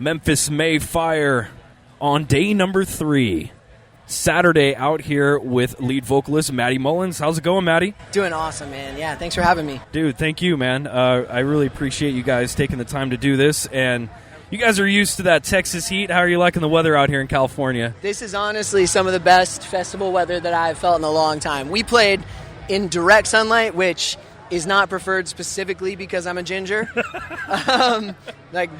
Memphis May Fire on day number 3. Saturday out here with lead vocalist Maddie Mullins. How's it going, Maddie? Doing awesome, man. Yeah, thanks for having me. Dude, thank you, man. I really appreciate you guys taking the time to do this. And you guys are used to that Texas heat. How are you liking the weather out here in California? This is honestly some of the best festival weather that I've felt in a long time. We played in direct sunlight, which is not preferred specifically because I'm a ginger.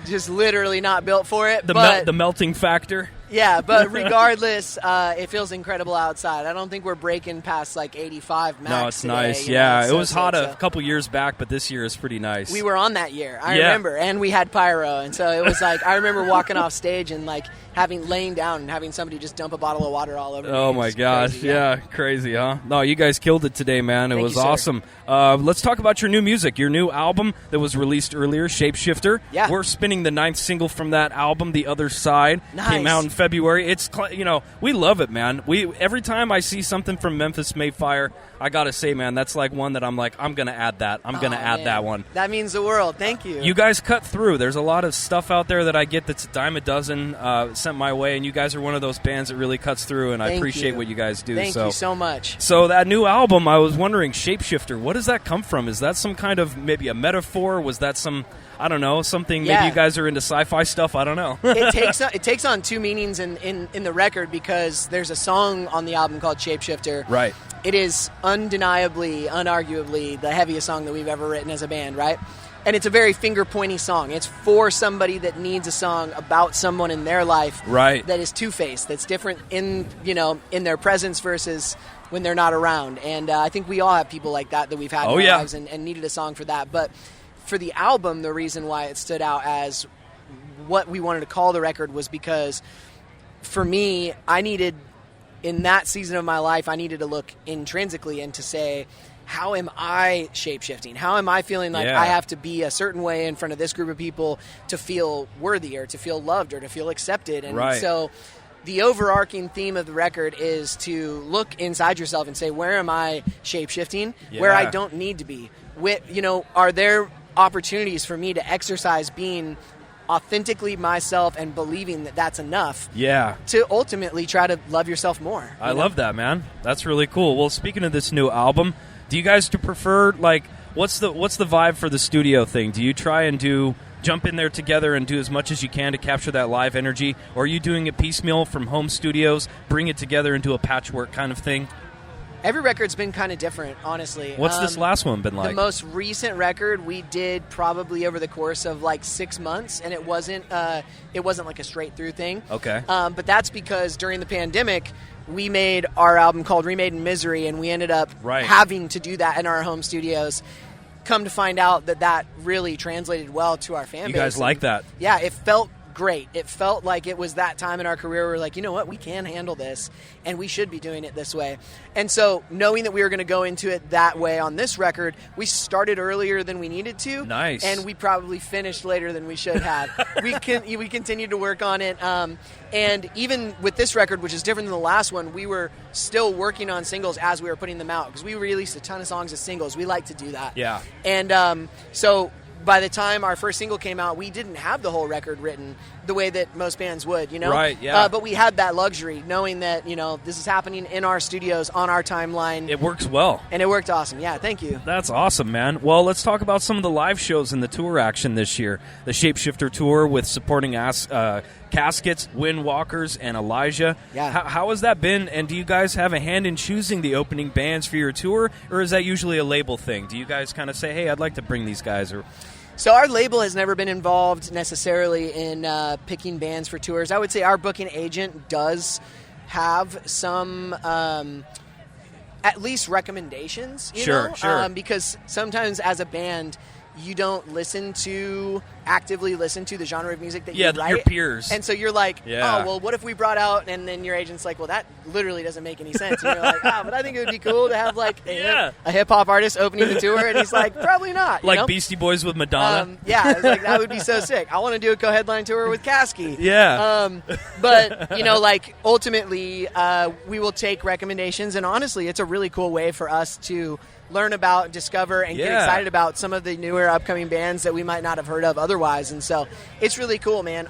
Just literally not built for it. The melting factor. Yeah, but regardless, it feels incredible outside. I don't think we're breaking past 85 max. No, it's today, nice. Yeah, it was hot so. a couple years back, but this year is pretty nice. We were on that year. I remember, and we had pyro, and so it was I remember walking off stage and laying down and having somebody just dump a bottle of water all over me. Oh my gosh, crazy, yeah, crazy, huh? No, you guys killed it today, man. It was awesome. Let's talk about your new music, your new album that was released earlier, Shapeshifter. Yeah. We're spinning the 9th single from that album, The Other Side. Nice. Came out in February. It's, we love it, man. Every time I see something from Memphis May Fire, I gotta say, man, that's one that I'm gonna add that. I'm gonna add that one. That means the world. Thank you. You guys cut through. There's a lot of stuff out there that I get that's a dime a dozen sent my way, and you guys are one of those bands that really cuts through, and I appreciate what you guys do. Thank you so much. So that new album, I was wondering, Shapeshifter, what does that come from? Is that some kind of maybe a metaphor? Was that some, I don't know, something, maybe you guys are into sci-fi stuff? I don't know. It takes on two meanings in the record because there's a song on the album called Shapeshifter. Right. It is undeniably, unarguably the heaviest song that we've ever written as a band, right? And it's a very finger-pointy song. It's for somebody that needs a song about someone in their life that is two-faced, that's different in their presence versus when they're not around. And I think we all have people like that we've had in our lives and needed a song for that. But for the album, the reason why it stood out as what we wanted to call the record was because, for me, in that season of my life, I needed to look intrinsically and to say, how am I shape-shifting? How am I feeling like I have to be a certain way in front of this group of people to feel worthy or to feel loved or to feel accepted? And so the overarching theme of the record is to look inside yourself and say, where am I shape-shifting? Where I don't need to be? Are there opportunities for me to exercise being authentically myself and believing that that's enough to ultimately try to love yourself more. I love that, man. That's really cool. Well, speaking of this new album, do you guys prefer, what's the vibe for the studio thing? Do you try and jump in there together and do as much as you can to capture that live energy? Or are you doing it piecemeal from home studios, bring it together and do a patchwork kind of thing? Every record's been kind of different, honestly. What's this last one been like? The most recent record we did probably over the course of 6 months, and it wasn't like a straight through thing. Okay. But that's because during the pandemic, we made our album called Remade in Misery, and we ended up having to do that in our home studios. Come to find out that really translated well to our fan base. You guys like that? Yeah, it felt great. It felt like it was that time in our career where we're like, you know what, we can handle this and we should be doing it this way. And so knowing that we were going to go into it that way on this record, we started earlier than we needed to. Nice. And we probably finished later than we should have. we continued to work on it. And even with this record, which is different than the last one, we were still working on singles as we were putting them out because we released a ton of songs as singles. We like to do that. Yeah. And so by the time our first single came out, we didn't have the whole record written the way that most bands would, Right, yeah. But we had that luxury, knowing that, this is happening in our studios, on our timeline. It works well. And it worked awesome. Yeah, thank you. That's awesome, man. Well, let's talk about some of the live shows and the tour action this year. The Shapeshifter Tour with supporting Caskets, Windwalkers, and Elijah. Yeah. How has that been, and do you guys have a hand in choosing the opening bands for your tour, or is that usually a label thing? Do you guys kind of say, hey, I'd like to bring these guys? So our label has never been involved necessarily in picking bands for tours. I would say our booking agent does have some at least recommendations, you know? Sure. Because sometimes as a band, you don't actively listen to the genre of music that you write. Your peers. And so you're like, oh, well, what if we brought out, and then your agent's like, well, that literally doesn't make any sense. And you're like, but I think it would be cool to have a hip-hop artist opening the tour. And he's like, probably not. Like Beastie Boys with Madonna? I was like, that would be so sick. I want to do a co-headline tour with Caskey. Yeah. But, ultimately, we will take recommendations. And honestly, it's a really cool way for us to learn about, discover, and get excited about some of the newer upcoming bands that we might not have heard of otherwise. And so it's really cool, man.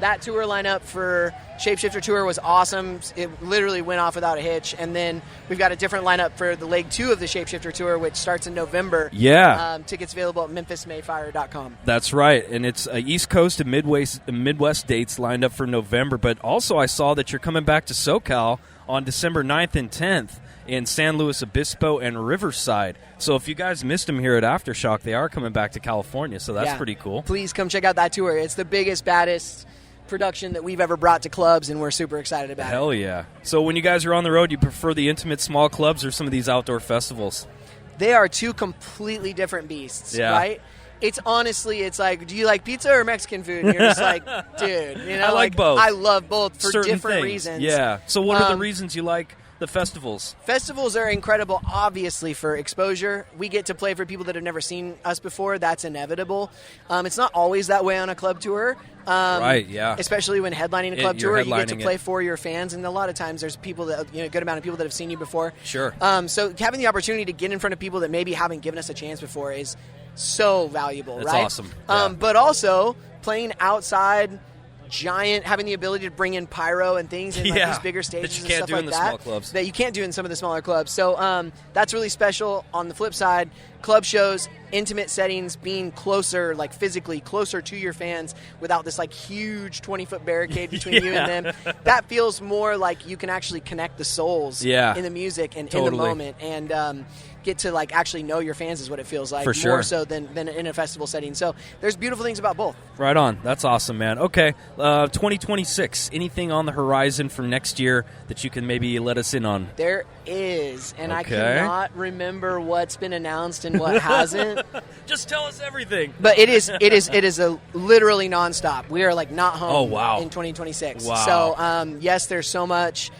That tour lineup for Shapeshifter Tour was awesome. It literally went off without a hitch. And then we've got a different lineup for the leg 2 of the Shapeshifter Tour, which starts in November. Yeah. Tickets available at memphismayfire.com. That's right. And it's East Coast and Midwest dates lined up for November. But also I saw that you're coming back to SoCal on December 9th and 10th in San Luis Obispo and Riverside. So if you guys missed them here at Aftershock, they are coming back to California. So that's pretty cool. Please come check out that tour. It's the biggest, baddest production that we've ever brought to clubs, and we're super excited about it. Hell yeah. So when you guys are on the road, you prefer the intimate small clubs or some of these outdoor festivals? They are two completely different beasts, right? It's honestly, it's like, do you like pizza or Mexican food? And you're just like, dude, you know, I like both. I love both for certain different things. reasons. Yeah. So what are the reasons you like the festivals? Festivals are incredible, obviously, for exposure. We get to play for people that have never seen us before. That's inevitable. It's not always that way on a club tour. Right, yeah. Especially when headlining a club tour, you get to play for your fans, and a lot of times there's people that, a good amount of people that have seen you before. Sure. So having the opportunity to get in front of people that maybe haven't given us a chance before is so valuable, That's right? awesome. Yeah. But also playing outside, giant, having the ability to bring in pyro and things in these bigger stages that you can't and stuff do like in the that small clubs. that you can't do in some of the smaller clubs. So that's really special. On the flip side, club shows, intimate settings, being closer, like physically closer to your fans without this like huge 20-foot barricade between you and them. That feels more like you can actually connect the souls in the music and in the moment, and get to like actually know your fans is what it feels like, For sure. more so than in a festival setting. So there's beautiful things about both. Right on. That's awesome, man. Okay, 2026, anything on the horizon for next year that you can maybe let us in on? There is, and I cannot remember what's been announced and what hasn't. Just tell us everything. But it is a literally nonstop. We are like not home in 2026. Wow. So yes, there's so much.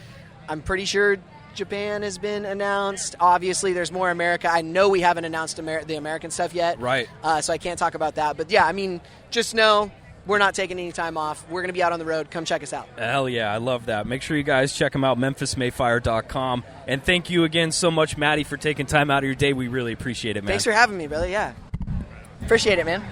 I'm pretty sure Japan has been announced. Obviously, there's more America. I know we haven't announced the American stuff yet. Right. So I can't talk about that. But yeah, I mean, just know we're not taking any time off. We're going to be out on the road. Come check us out. Hell yeah, I love that. Make sure you guys check them out, memphismayfire.com. And thank you again so much, Maddie, for taking time out of your day. We really appreciate it, man. Thanks for having me, brother. Yeah. Appreciate it, man.